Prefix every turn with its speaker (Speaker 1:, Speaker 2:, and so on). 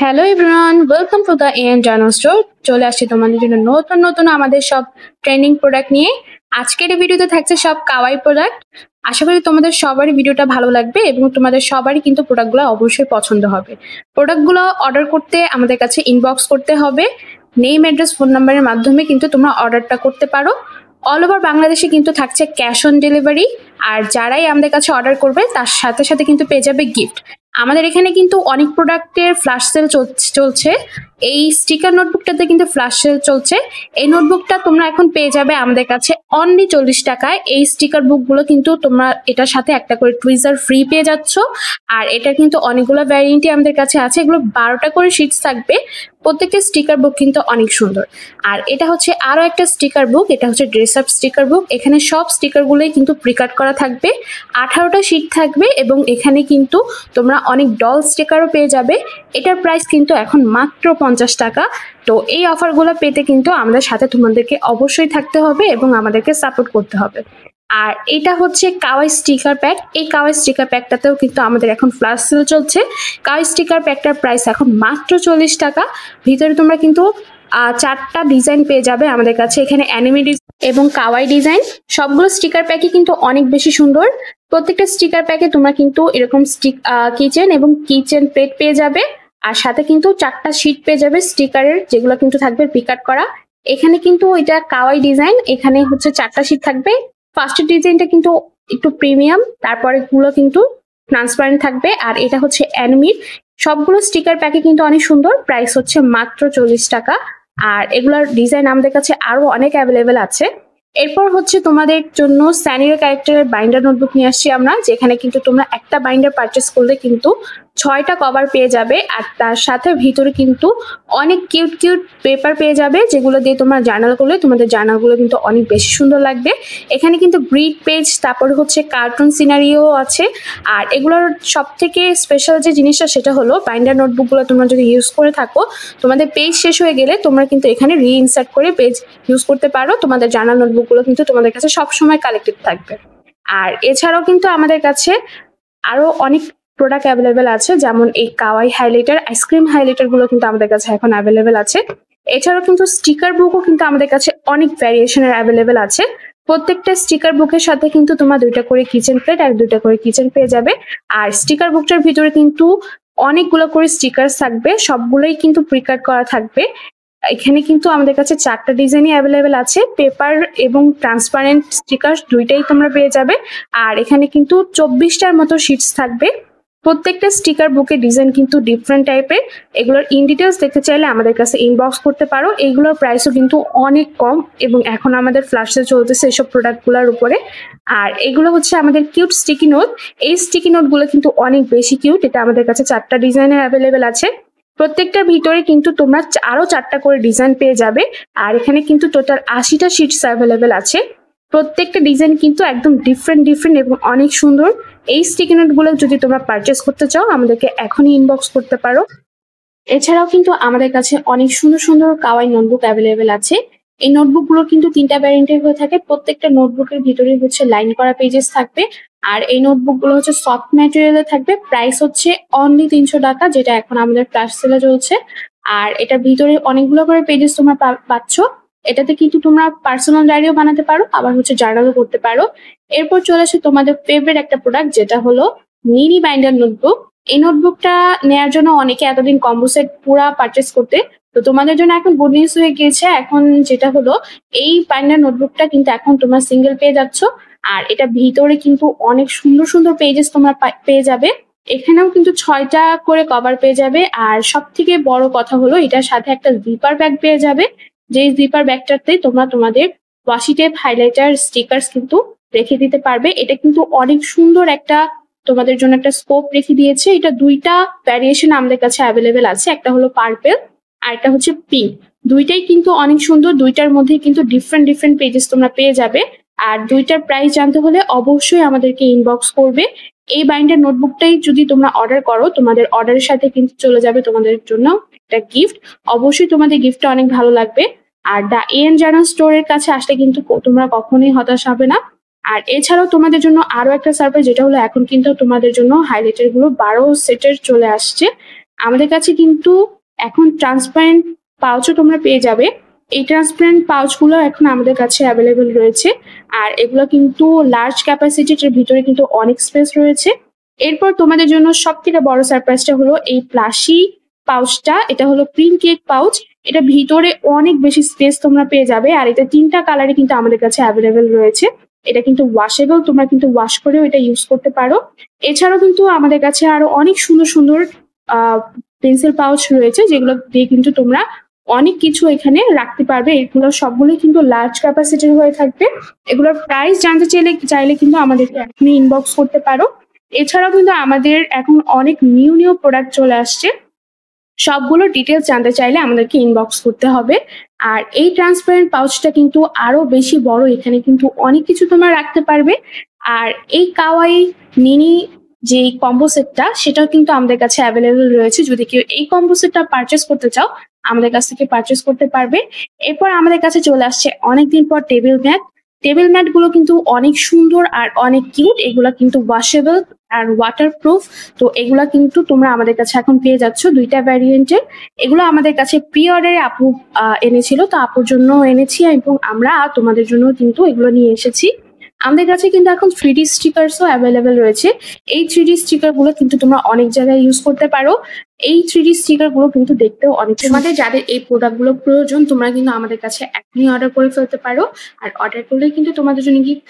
Speaker 1: Hello everyone, welcome to the AN journal store. চলে আসছি তোমাদের জন্য নতুন নতুন আমাদের সব ট্রেন্ডিং প্রোডাক্ট নিয়ে। আজকের এই ভিডিওতে থাকছে সব কাওয়াই প্রোডাক্ট। আশা করি তোমাদের সবারই ভিডিওটা ভালো লাগবে এবং তোমাদের সবারই কিন্তু প্রোডাক্টগুলো অবশ্যই পছন্দ হবে। প্রোডাক্টগুলো অর্ডার করতে আমাদের কাছে ইনবক্স করতে হবে। নেম, অ্যাড্রেস, ফোন নাম্বারের মাধ্যমে কিন্তু তোমরা অর্ডারটা করতে পারো। অল ওভার বাংলাদেশে কিন্তু থাকছে ক্যাশ অন ডেলিভারি। আর যারাই আমাদের কাছে অর্ডার করবে তার সাথে সাথে কিন্তু পেয়ে যাবে গিফট। আমাদের এখানে কিন্তু অনেক প্রোডাক্টের ফ্ল্যাশ সেল চলছে। এই স্টিকার নোটবুকটাতে কিন্তু ফ্ল্যাশ সেল চলছে। এই নোটবুকটা তোমরা এখন পেয়ে যাবে আমাদের কাছে অনলি 40 টাকায়। এই স্টিকার বুকগুলো কিন্তু তোমরা এটার সাথে একটা করে টুইজার ফ্রি পেয়ে যাচ্ছ। আর এটা কিন্তু অনেকগুলো ভ্যারিয়েন্টি আমাদের কাছে আছে। এগুলো 12টা করে শিটস থাকবে। প্রত্যেকটা স্টিকার বুক কিন্তু অনেক সুন্দর। আর এটা হচ্ছে আরো একটা স্টিকার বুক, এটা হচ্ছে ড্রেস আপ স্টিকার বুক। এখানে সব স্টিকারগুলোই কিন্তু প্রিকাট করা থাকবে। 18টা শিট থাকবে এবং এখানে কিন্তু তোমরা অনেক ডল স্টিকারও পেয়ে যাবে। এটার প্রাইস কিন্তু এখন মাত্র 50 টাকা। তো এই অফারগুলো পেতে কিন্তু আমাদের সাথে তোমাদেরকে অবশ্যই থাকতে হবে এবং আমাদেরকে সাপোর্ট করতে হবে। আর এটা হচ্ছে কাওয়াই স্টিকার প্যাক। এই কাওয়াই স্টিকার প্যাকটাতেও কিন্তু আমাদের এখন ফ্ল্যাশ সেল চলছে। কাওয়াই স্টিকার প্যাকটার প্রাইস এখন মাত্র 40 টাকা। ভিতরে তোমরা কিন্তু 4টা ডিজাইন পেয়ে যাবে আমাদের কাছে। এখানে অ্যানিমে এবং কাওয়াই ডিজাইন, সবগুলো স্টিকার প্যাকই কিন্তু অনেক বেশি সুন্দর। প্রত্যেকটা স্টিকার প্যাকে তোমরা কিন্তু এরকম কিচেন এবং কিচেন প্লেট পেয়ে যাবে। আর সাথে কিন্তু 4টা শিট পেয়ে যাবে স্টিকারের, যেগুলো কিন্তু থাকবে পিকআপ করা। এখানে কিন্তু এটা কাওয়াই ডিজাইন, এখানে হচ্ছে 4টা শিট থাকবে। ফার্স্টের ডিজাইনটা কিন্তু একটু প্রিমিয়াম, তারপরে গুলো কিন্তু ট্রান্সপারেন্ট থাকবে। আর এটা হচ্ছে অ্যানিমির। সবগুলো স্টিকার প্যাকে কিন্তু অনেক সুন্দর। প্রাইস হচ্ছে মাত্র 40 টাকা। আর এগুলার ডিজাইন আমাদের কাছে আরো অনেক অ্যাভেলেবেল আছে। এরপর হচ্ছে তোমাদের জন্য স্যানিরো ক্যারেক্টারের বাইন্ডার নোটবুক নিয়ে আসছি আমরা, যেখানে কিন্তু তোমরা একটা বাইন্ডার পারচেস করলে কিন্তু 6টা কভার পেয়ে যাবে। আর তার সাথে ভিতরে কিন্তু অনেক কিউট কিউট পেপার পেয়ে যাবে, যেগুলো দিয়ে তোমরা জার্নাল করলে তোমাদের জার্নালগুলো কিন্তু অনেক বেশি সুন্দর লাগবে। এখানে কিন্তু গ্রিড পেজ, তারপর হচ্ছে কার্টুন সিনারিও আছে। আর এগুলোর সব থেকে স্পেশাল যে জিনিসটা সেটা হলো বাইন্ডার নোটবুকগুলো তোমরা যদি ইউজ করে থাকো, তোমাদের পেজ শেষ হয়ে গেলে তোমরা কিন্তু এখানে রিইনসার্ট করে পেজ ইউজ করতে পারো। তোমাদের জার্নাল নোটবুকগুলো কিন্তু তোমাদের কাছে সবসময় কালেক্টেড থাকবে। আর এছাড়াও কিন্তু আমাদের কাছে আরো অনেক প্রোডাক্ট অ্যাভেলেবেল আছে, যেমন এই কাওয়াই হাইলাইটার, আইসক্রিম হাইলাইটার গুলো কিন্তু আমাদের কাছে এখন অ্যাভেলেবেল আছে। এছাড়াও কিন্তু স্টিকার বুকও কিন্তু আমাদের কাছে অনেক ভ্যারিয়েশনের অ্যাভেলেবেল আছে। প্রত্যেকটা স্টিকার বুকের সাথে কিন্তু তোমরা 2টা করে কিচেন প্লেট আর 2টা করে কিচেন পেয়ে যাবে। আর স্টিকার বুকটার ভিতরে কিন্তু অনেকগুলো করে স্টিকার থাকবে, সবগুলোই কিন্তু প্রিকাট করা থাকবে। এখানে কিন্তু আমাদের কাছে 4টা ডিজাইনই অ্যাভেলেবেল আছে। পেপার এবং ট্রান্সপারেন্ট স্টিকার দুইটাই তোমরা পেয়ে যাবে। আর এখানে কিন্তু 24টার মতো শিটস থাকবে। প্রত্যেকটা স্টিকার বুকের ডিজাইন কিন্তু ডিফারেন্ট টাইপের। এগুলোর ইন ডিটেলস দেখতে চাইলে আমাদের কাছে ইনবক্স করতে পারো। এইগুলোর প্রাইসও কিন্তু অনেক কম এবং এখন আমাদের ফ্ল্যাশ সেল চলতেছে এইসব প্রোডাক্টগুলোর উপরে। আর এগুলো হচ্ছে আমাদের কিউট স্টিকি নোট। এই স্টিকি নোটগুলো কিন্তু অনেক বেশি কিউট। এটা আমাদের কাছে 4টা ডিজাইনের অ্যাভেলেবেল আছে। প্রত্যেকটার ভিতরে কিন্তু তোমরা আরো 4টা করে ডিজাইন পেয়ে যাবে। আর এখানে কিন্তু টোটাল 80টা শিটস অ্যাভেলেবেল আছে। প্রত্যেকটা ডিজাইন কিন্তু একদম ডিফারেন্ট এবং অনেক সুন্দর। এই স্টিকি নোটগুলো যদি তোমরা পারচেস করতে চাও আমাদেরকে এখনই ইনবক্স করতে পারো। এছাড়াও কিন্তু আমাদের কাছে অনেক সুন্দর সুন্দর কাওয়াই নোটবুক অ্যাভেলেবেল আছে। এই নোটবুকগুলো কিন্তু 3টা ভ্যারিয়েন্টের হয়ে থাকে। প্রত্যেকটা নোটবুকের ভিতরে হচ্ছে লাইন করা পেজেস থাকবে। আর এই নোটবুকগুলো হচ্ছে সফট ম্যাটেরিয়ালে থাকবে। প্রাইস হচ্ছে অনলি 300 টাকা, যেটা এখন আমাদের ফ্ল্যাশ সেলে চলছে। আর এটার ভিতরে অনেকগুলো করে পেজেস তোমরা পাচ্ছ। এটাতে কিন্তু তোমরা পার্সোনাল ডায়েরিও বানাতে পারো, আবার হচ্ছে জার্নালও করতে পারো। এরপর চলে আসে তোমাদের ফেভারিট একটা প্রোডাক্ট, যেটা হলো মিনি বাইন্ডার নোটবুক। এই নোটবুকটা নেয়ার জন্য অনেকে এতদিন কম্বো সেট পুরা পারচেস করতে, তো তোমাদের জন্য এখন গুড নিউজ হয়ে গিয়েছে। এখন যেটা হলো এই বাইন্ডার নোটবুকটা কিন্তু এখন তোমরা সিঙ্গেল পেয়ে যাচ্ছ। আর এটা ভিতরে কিন্তু অনেক সুন্দর সুন্দর পেজেস তোমরা পেয়ে যাবে। এখানেও কিন্তু 6টা করে কভার পেয়ে যাবে। আর সব থেকে বড় কথা হলো এটার সাথে একটা জিপার ব্যাগ পেয়ে যাবে। যে জিপার ব্যাগটাতে তোমরা তোমাদের ওয়াশি টেপ, হাইলাইটার, স্টিকার্স কিন্তু রেখে দিতে পারবে। এটা কিন্তু অনেক সুন্দর একটা তোমাদের জন্য একটা স্কোপ রেখে দিয়েছে। এটা 2টা ভ্যারিয়েশন আমাদের কাছে অ্যাভেলেবেল আছে, একটা হলো পার্পেল আর একটা হচ্ছে পিঙ্ক। দুইটাই কিন্তু অনেক সুন্দর। দুইটার মধ্যে কিন্তু ডিফারেন্ট পেজেস তোমরা পেয়ে যাবে। আর দুইটার প্রাইস জানতে হলে অবশ্যই আমাদেরকে ইনবক্স করবে। এই বাইন্ডার নোটবুকটাই যদি তোমরা অর্ডার করো, তোমাদের অর্ডারের সাথে কিন্তু চলে যাবে তোমাদের জন্য একটা গিফট। অবশ্যই তোমাদের গিফটটা অনেক ভালো লাগবে। আর দ্য এএন জার্নাল স্টোরের কাছে আসলে কিন্তু তোমরা কখনোই হতাশ হবে না। আর এছাড়াও তোমাদের জন্য আরো একটা সারপ্রাইজ, যেটা হলো এখন কিন্তু তোমাদের জন্য হাইলাইটার গুলো 12 সেটের চলে আসছে। আমাদের কাছে কিন্তু এখন ট্রান্সপারেন্ট পাউচও তোমরা পেয়ে যাবে। এই ট্রান্সপারেন্ট পাউচগুলো এখন আমাদের কাছে অ্যাভেলেবেল রয়েছে, আর এগুলো কিন্তু লার্জ ক্যাপাসিটির ভিতরে কিন্তু অনেক স্পেস রয়েছে। এরপর তোমাদের জন্য সব থেকে বড় সারপ্রাইজটা হলো এই প্লাশি পাউচটা। এটা হলো ক্রিম কেক পাউচ। এটা ভিতরে অনেক বেশি স্পেস তোমরা পেয়ে যাবে, আর এটা 3টা কালারে কিন্তু আমাদের কাছে অ্যাভেলেবেল রয়েছে। এটা কিন্তু ওয়াশেবল, তোমরা কিন্তু ওয়াশ করেও এটা ইউজ করতে পারো। এছাড়াও কিন্তু আমাদের কাছে আরো অনেক সুন্দর সুন্দর পেন্সিল পাউচ রয়েছে, যেগুলো দিয়ে কিন্তু তোমরা অনেক কিছু এখানে রাখতে পারবে। এগুলো সবগুলোই কিন্তু লার্জ ক্যাপাসিটির হয়ে থাকবে। এগুলোর প্রাইস জানতে চাইলে কিন্তু আমাদেরকে এখনই ইনবক্স করতে পারো। এছাড়াও কিন্তু আমাদের এখন অনেক নিউ নিউ প্রোডাক্ট চলে আসছে, সবগুলো ডিটেলস জানতে চাইলে আমাদেরকে ইনবক্স করতে হবে। আর এই ট্রান্সপারেন্ট পাউচটা কিন্তু আরো বেশি বড়, এখানে কিন্তু অনেক কিছু তোমরা রাখতে পারবে। আর এই কাওয়াই মিনি যে কম্বো সেটটা, সেটাও কিন্তু আমাদের কাছে অ্যাভেলেবেল রয়েছে। যদি কেউ এই কম্বো সেটটা পারচেস করতে চাও, আমাদের কাছ থেকে পারচেস করতে পারবে। এরপর আমাদের কাছে চলে আসছে অনেকদিন পর টেবিল ম্যাট। টেবিল ম্যাট গুলো কিন্তু অনেক সুন্দর আর অনেক কিউট। এগুলা কিন্তু ওয়াশেবল আর ওয়াটারপ্রুফ। তো এগুলা কিন্তু তোমরা আমাদের কাছে এখন পেয়ে যাচ্ছ 2টা ভ্যারিয়েন্টের। এগুলো আমাদের কাছে প্রি অর্ডারে আপু এনেছিল, তো আপুর জন্য এনেছি এবং আমরা তোমাদের জন্য কিন্তু এগুলো নিয়ে এসেছি। আমাদের কাছে কিন্তু এখন 3D স্টিকারসও অ্যাভেলেবেল রয়েছে। এই 3D স্টিকার গুলো কিন্তু তোমরা অনেক জায়গায় ইউজ করতে পারো। এই 3D স্টিকার গুলো কিন্তু দেখতেও অনেক, তোমাদের যাদের এই প্রোডাক্ট গুলো প্রয়োজন তোমরা কিন্তু আমাদের কাছে এখনই অর্ডার করে ফেলতে পারো। আর অর্ডার করলে কিন্তু তোমাদের জন্য গিফট